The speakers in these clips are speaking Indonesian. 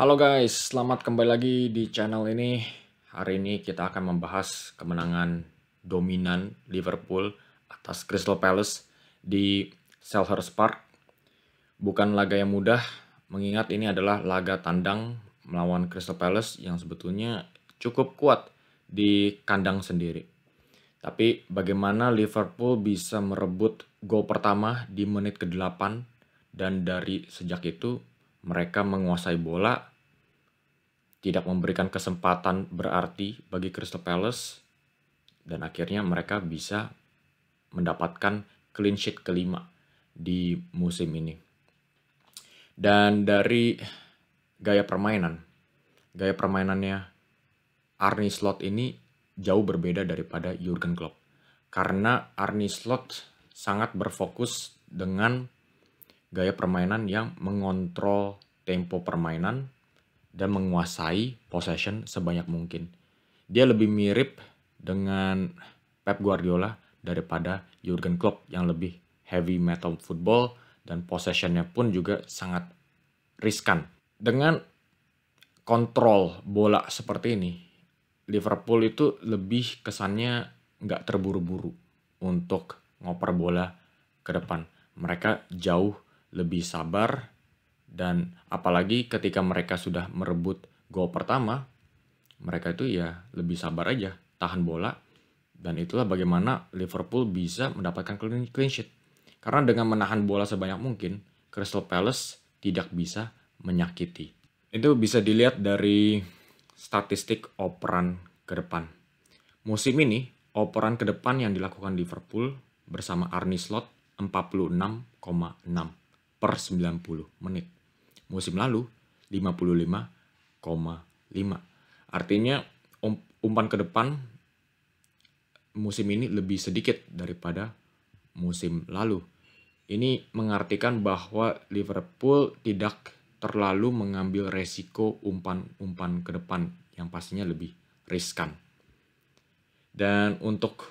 Halo guys, selamat kembali lagi di channel ini. Hari ini kita akan membahas kemenangan dominan Liverpool atas Crystal Palace di Selhurst Park. Bukan laga yang mudah, mengingat ini adalah laga tandang melawan Crystal Palace yang sebetulnya cukup kuat di kandang sendiri. Tapi bagaimana Liverpool bisa merebut gol pertama di menit ke-8 dan dari sejak itu mereka menguasai bola, tidak memberikan kesempatan berarti bagi Crystal Palace, dan akhirnya mereka bisa mendapatkan clean sheet kelima di musim ini. Dan dari gaya permainannya Arne Slot ini jauh berbeda daripada Jurgen Klopp. Karena Arne Slot sangat berfokus dengan gaya permainan yang mengontrol tempo permainan dan menguasai possession sebanyak mungkin. Dia lebih mirip dengan Pep Guardiola daripada Jurgen Klopp yang lebih heavy metal football dan possessionnya pun juga sangat riskan. Dengan kontrol bola seperti ini, Liverpool itu lebih kesannya nggak terburu-buru untuk ngoper bola ke depan. Mereka jauh lebih sabar, dan apalagi ketika mereka sudah merebut gol pertama, mereka itu ya lebih sabar aja tahan bola, dan itulah bagaimana Liverpool bisa mendapatkan clean sheet. Karena dengan menahan bola sebanyak mungkin, Crystal Palace tidak bisa menyakiti. Itu bisa dilihat dari statistik operan ke depan. Musim ini, operan ke depan yang dilakukan Liverpool bersama Arne Slot 46,6 per 90 menit. Musim lalu 55,5. Artinya umpan ke depan musim ini lebih sedikit daripada musim lalu. Ini mengartikan bahwa Liverpool tidak terlalu mengambil resiko umpan-umpan ke depan yang pastinya lebih riskan. Dan untuk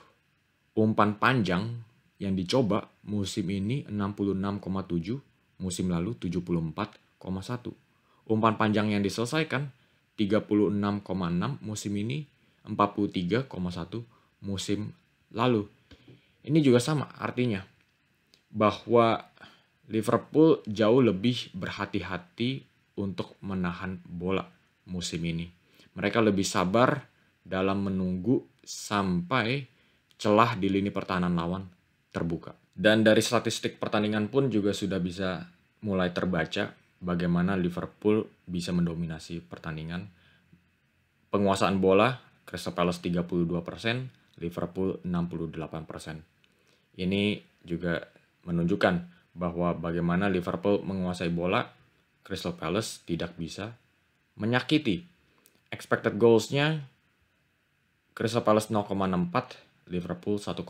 umpan panjang yang dicoba musim ini 66,7, musim lalu 74,1. Umpan panjang yang diselesaikan 36,6 musim ini, 43,1 musim lalu. Ini juga sama artinya bahwa Liverpool jauh lebih berhati-hati untuk menahan bola musim ini. Mereka lebih sabar dalam menunggu sampai celah di lini pertahanan lawan terbuka. Dan dari statistik pertandingan pun juga sudah bisa mulai terbaca bagaimana Liverpool bisa mendominasi pertandingan. Penguasaan bola, Crystal Palace 32%, Liverpool 68%. Ini juga menunjukkan bahwa bagaimana Liverpool menguasai bola, Crystal Palace tidak bisa menyakiti. Expected goals-nya Crystal Palace 0,64, Liverpool 1,4.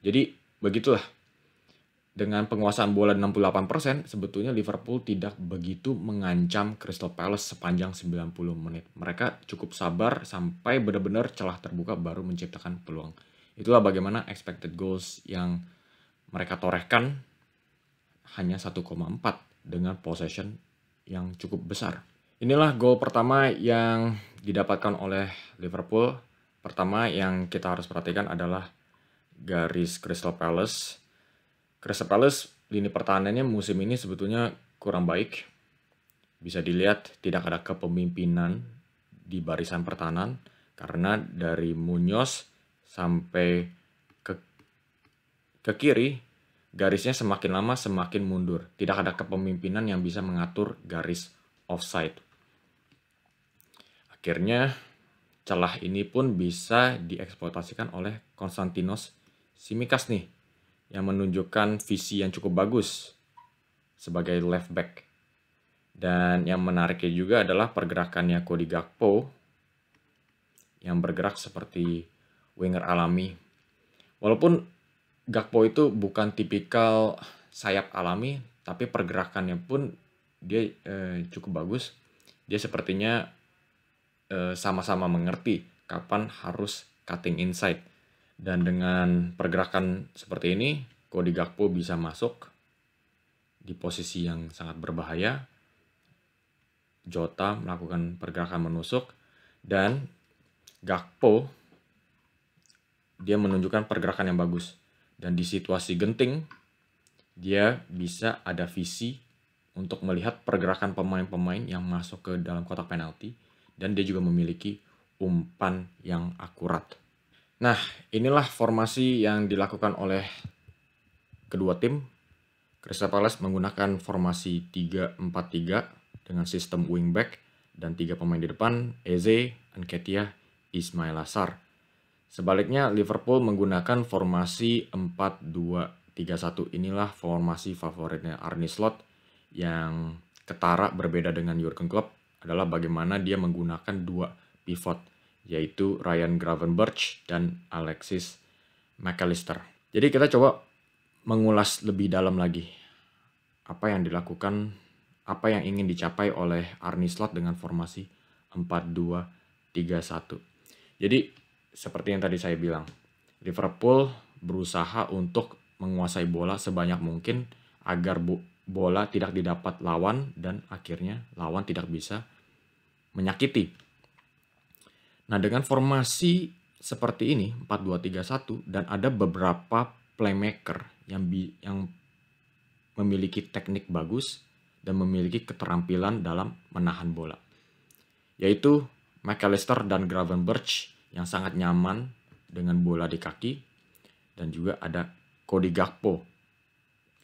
Jadi begitulah. Dengan penguasaan bola 68%, sebetulnya Liverpool tidak begitu mengancam Crystal Palace sepanjang 90 menit. Mereka cukup sabar sampai benar-benar celah terbuka baru menciptakan peluang. Itulah bagaimana expected goals yang mereka torehkan hanya 1,4 dengan possession yang cukup besar. Inilah gol pertama yang didapatkan oleh Liverpool. Pertama yang kita harus perhatikan adalah garis Crystal Palace. Crystal Palace lini pertahanannya musim ini sebetulnya kurang baik. Bisa dilihat tidak ada kepemimpinan di barisan pertahanan karena dari Munoz sampai ke kiri garisnya semakin lama semakin mundur. Tidak ada kepemimpinan yang bisa mengatur garis offside. Akhirnya celah ini pun bisa dieksploitasikan oleh Konstantinos Tsimikas nih, yang menunjukkan visi yang cukup bagus sebagai left back. Dan yang menariknya juga adalah pergerakannya Cody Gakpo yang bergerak seperti winger alami. Walaupun Gakpo itu bukan tipikal sayap alami, tapi pergerakannya pun dia cukup bagus. Dia sepertinya sama-sama mengerti kapan harus cutting inside. Dan dengan pergerakan seperti ini, Cody Gakpo bisa masuk di posisi yang sangat berbahaya Jota melakukan pergerakan menusuk, dan Gakpo dia menunjukkan pergerakan yang bagus. Dan di situasi genting, dia bisa ada visi untuk melihat pergerakan pemain-pemain yang masuk ke dalam kotak penalti, dan dia juga memiliki umpan yang akurat. Nah, inilah formasi yang dilakukan oleh kedua tim. Crystal Palace menggunakan formasi 3-4-3 dengan sistem wingback dan 3 pemain di depan, Eze, Nketiah, Ismail Assar. Sebaliknya, Liverpool menggunakan formasi 4-2-3-1. Inilah formasi favoritnya Arne Slot, yang ketara berbeda dengan Jurgen Klopp adalah bagaimana dia menggunakan 2 pivot, yaitu Ryan Gravenberch dan Alexis McAllister. Jadi kita coba mengulas lebih dalam lagi apa yang dilakukan, apa yang ingin dicapai oleh Arne Slot dengan formasi 4-2-3-1. Jadi seperti yang tadi saya bilang, Liverpool berusaha untuk menguasai bola sebanyak mungkin agar bola tidak didapat lawan dan akhirnya lawan tidak bisa menyakiti. Nah, dengan formasi seperti ini 4-2-3-1 dan ada beberapa playmaker yang memiliki teknik bagus dan memiliki keterampilan dalam menahan bola, yaitu McAllister dan Gravenberch yang sangat nyaman dengan bola di kaki, dan juga ada Cody Gakpo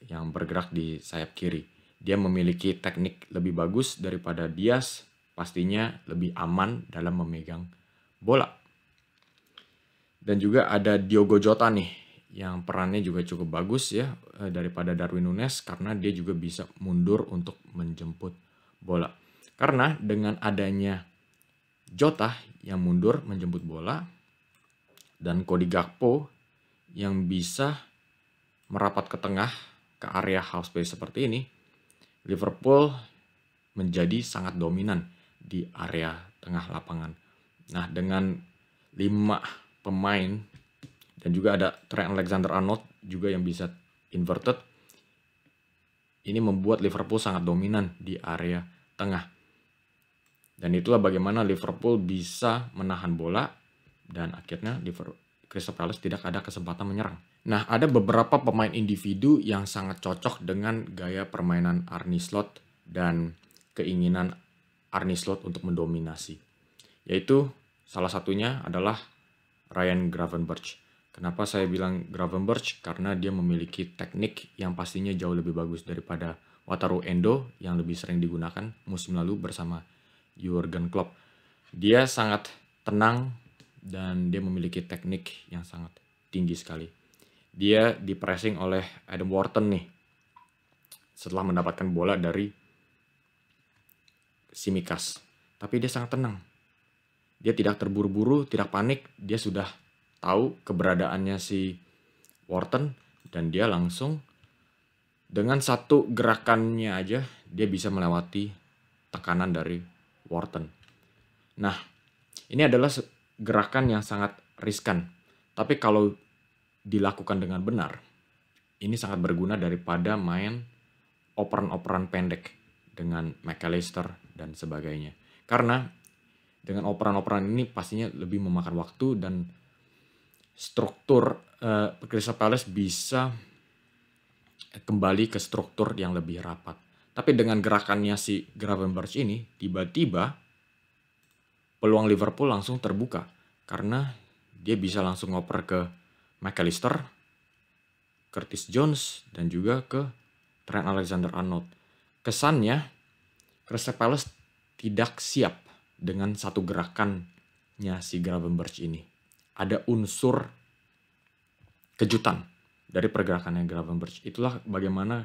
yang bergerak di sayap kiri. Dia memiliki teknik lebih bagus daripada Diaz, pastinya lebih aman dalam memegang bola. Dan juga ada Diogo Jota nih, yang perannya juga cukup bagus ya daripada Darwin Núñez, karena dia juga bisa mundur untuk menjemput bola. Karena dengan adanya Jota yang mundur menjemput bola dan Cody Gakpo yang bisa merapat ke tengah ke area half space seperti ini, Liverpool menjadi sangat dominan di area tengah lapangan. Nah, dengan 5 pemain dan juga ada Trent Alexander-Arnold juga yang bisa inverted, ini membuat Liverpool sangat dominan di area tengah. Dan itulah bagaimana Liverpool bisa menahan bola dan akhirnya Crystal Palace tidak ada kesempatan menyerang. Nah, ada beberapa pemain individu yang sangat cocok dengan gaya permainan Arne Slot dan keinginan Arne Slot untuk mendominasi. Yaitu salah satunya adalah Ryan Gravenberch. Kenapa saya bilang Gravenberch? Karena dia memiliki teknik yang pastinya jauh lebih bagus daripada Wataru Endo yang lebih sering digunakan musim lalu bersama Jurgen Klopp. Dia sangat tenang dan dia memiliki teknik yang sangat tinggi sekali. Dia di-pressing oleh Adam Wharton nih setelah mendapatkan bola dari Tsimikas. Tapi dia sangat tenang. Dia tidak terburu-buru, tidak panik. Dia sudah tahu keberadaannya si Wharton dan dia langsung dengan satu gerakannya aja dia bisa melewati tekanan dari Wharton. Nah, ini adalah gerakan yang sangat riskan. Tapi kalau dilakukan dengan benar, ini sangat berguna daripada main operan-operan pendek dengan McAllister dan sebagainya. Karena dengan operan-operan ini pastinya lebih memakan waktu dan struktur Crystal Palace bisa kembali ke struktur yang lebih rapat. Tapi dengan gerakannya si Gravenberch ini, tiba-tiba peluang Liverpool langsung terbuka. Karena dia bisa langsung ngoper ke McAllister, Curtis Jones, dan juga ke Trent Alexander-Arnold. Kesannya, Crystal Palace tidak siap dengan satu gerakannya si Gravenberch ini. Ada unsur kejutan dari pergerakannya Gravenberch. Itulah bagaimana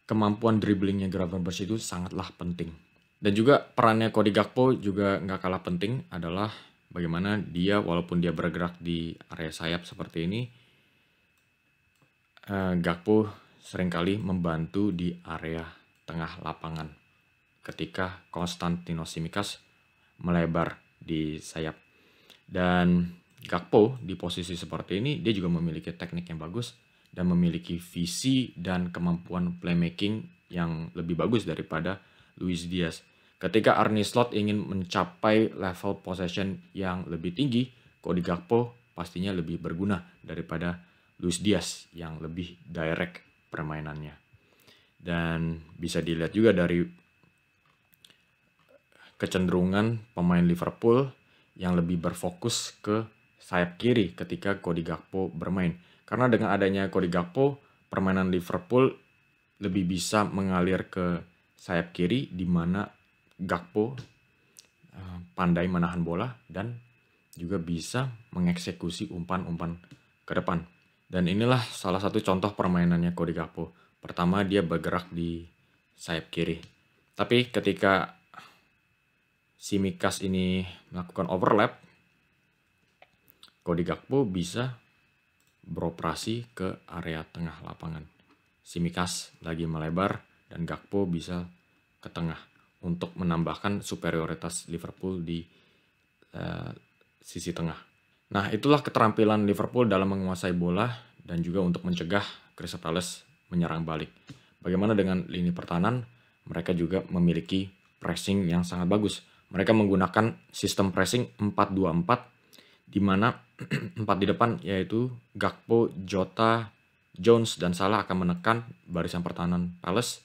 kemampuan dribblingnya Gravenberch itu sangatlah penting. Dan juga perannya Cody Gakpo juga nggak kalah penting, adalah bagaimana dia walaupun dia bergerak di area sayap seperti ini, Gakpo seringkali membantu di area tengah lapangan ketika Konstantino Tsimikas melebar di sayap. Dan Gakpo di posisi seperti ini dia juga memiliki teknik yang bagus dan memiliki visi dan kemampuan playmaking yang lebih bagus daripada Luis Diaz. Ketika Arne Slot ingin mencapai level possession yang lebih tinggi, Cody Gakpo pastinya lebih berguna daripada Luis Diaz yang lebih direct permainannya. Dan bisa dilihat juga dari kecenderungan pemain Liverpool yang lebih berfokus ke sayap kiri ketika Cody Gakpo bermain. Karena dengan adanya Cody Gakpo, permainan Liverpool lebih bisa mengalir ke sayap kiri di mana Gakpo pandai menahan bola dan juga bisa mengeksekusi umpan-umpan ke depan. Dan inilah salah satu contoh permainannya Cody Gakpo. Pertama, dia bergerak di sayap kiri. Tapi ketika Tsimikas ini melakukan overlap, Cody Gakpo bisa beroperasi ke area tengah lapangan. Tsimikas lagi melebar dan Gakpo bisa ke tengah untuk menambahkan superioritas Liverpool di sisi tengah. Nah, itulah keterampilan Liverpool dalam menguasai bola dan juga untuk mencegah Crystal Palace menyerang balik. Bagaimana dengan lini pertahanan? Mereka juga memiliki pressing yang sangat bagus. Mereka menggunakan sistem pressing 4-2-4 di mana 4 di depan yaitu Gakpo, Jota, Jones, dan Salah akan menekan barisan pertahanan Palace,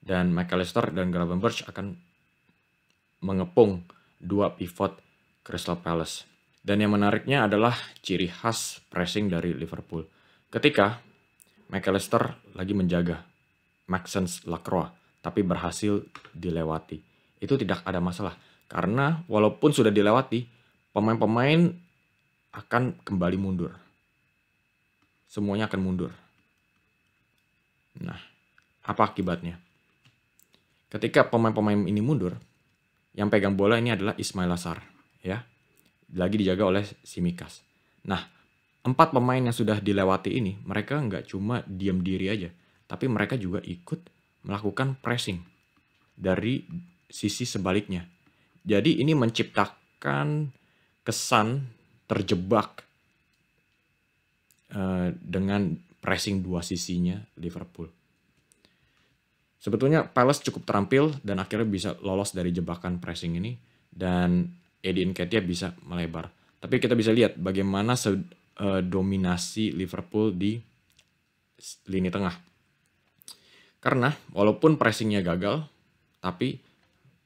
dan McAllister dan Gravenberch akan mengepung 2 pivot Crystal Palace. Dan yang menariknya adalah ciri khas pressing dari Liverpool. Ketika McAllister lagi menjaga Maxence Lacroix, tapi berhasil dilewati. Itu tidak ada masalah. Karena walaupun sudah dilewati, pemain-pemain akan kembali mundur. Semuanya akan mundur. Nah, apa akibatnya? Ketika pemain-pemain ini mundur, yang pegang bola ini adalah Ismail Assar, ya. Lagi dijaga oleh Tsimikas. Nah, 4 pemain yang sudah dilewati ini, mereka nggak cuma diam diri aja, tapi mereka juga ikut melakukan pressing dari sisi sebaliknya. Jadi ini menciptakan kesan terjebak dengan pressing dua sisinya Liverpool. Sebetulnya Palace cukup terampil dan akhirnya bisa lolos dari jebakan pressing ini, dan Eddie Nketiah bisa melebar. Tapi kita bisa lihat bagaimana dominasi Liverpool di lini tengah. Karena walaupun pressingnya gagal, tapi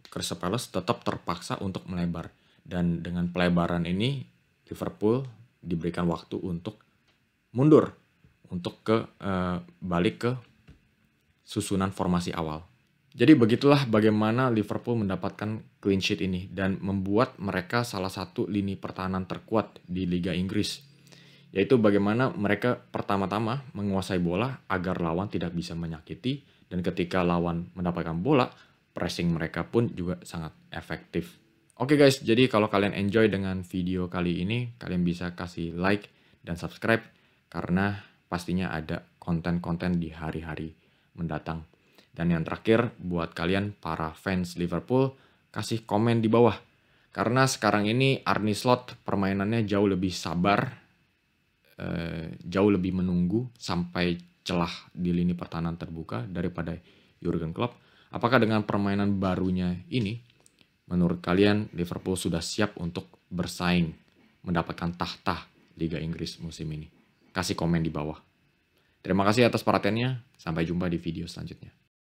Crystal Palace tetap terpaksa untuk melebar. Dan dengan pelebaran ini, Liverpool diberikan waktu untuk mundur, untuk balik ke susunan formasi awal. Jadi begitulah bagaimana Liverpool mendapatkan clean sheet ini dan membuat mereka salah satu lini pertahanan terkuat di Liga Inggris. Yaitu bagaimana mereka pertama-tama menguasai bola agar lawan tidak bisa menyakiti, dan ketika lawan mendapatkan bola, pressing mereka pun juga sangat efektif. Oke guys, jadi kalau kalian enjoy dengan video kali ini, kalian bisa kasih like dan subscribe karena pastinya ada konten-konten di hari-hari mendatang. Dan yang terakhir, buat kalian para fans Liverpool, kasih komen di bawah. Karena sekarang ini Arne Slot permainannya jauh lebih sabar, jauh lebih menunggu sampai celah di lini pertahanan terbuka daripada Jurgen Klopp. Apakah dengan permainan barunya ini, menurut kalian Liverpool sudah siap untuk bersaing mendapatkan tahta Liga Inggris musim ini? Kasih komen di bawah. Terima kasih atas perhatiannya. Sampai jumpa di video selanjutnya.